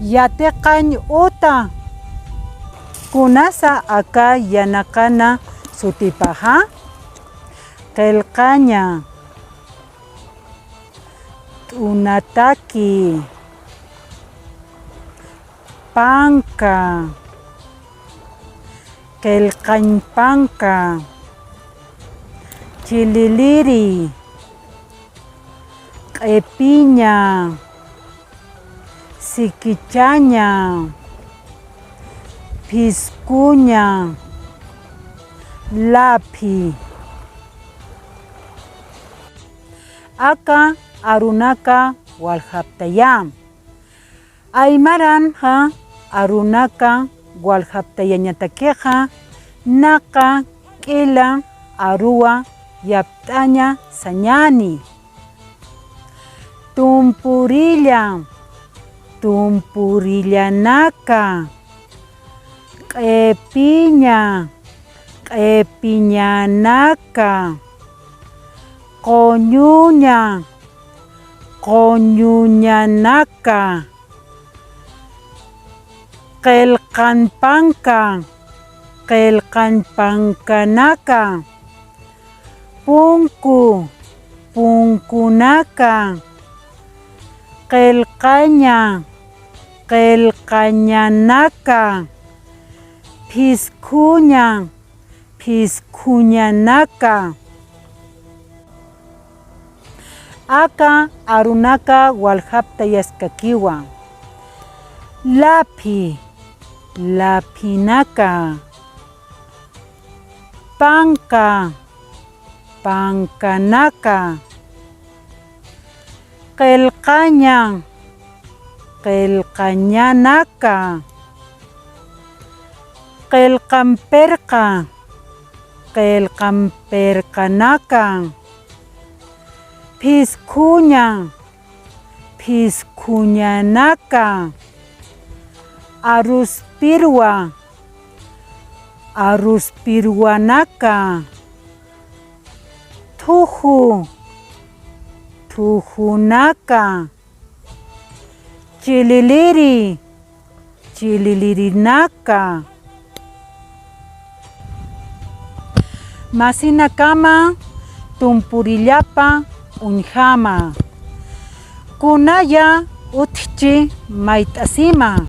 yateqañ uta kunasa acá yanakana sutipaja qelqaña t'unataki panka qelqañpanka chililiri q'epiña sikichaña piskuña lapi aka arunaka walhaptaya aymaranja arunaka walhaptayañatakeja naqa k'ila aruwa yapt'aña sañani tumpurillanaka q'epiñanaka qoñuñanaka qelqanpankanaka punkunaka qelqañanaka piskuñanaka aka arunaka walhaptayasqakiwan lapinaka pankanaka qelqañanaka qelqanperkanaka piskuñanaka aruspirwanaka tujunaka chililinaka masinakama tumpurillapa unjama kunaya utqchi mayt'asima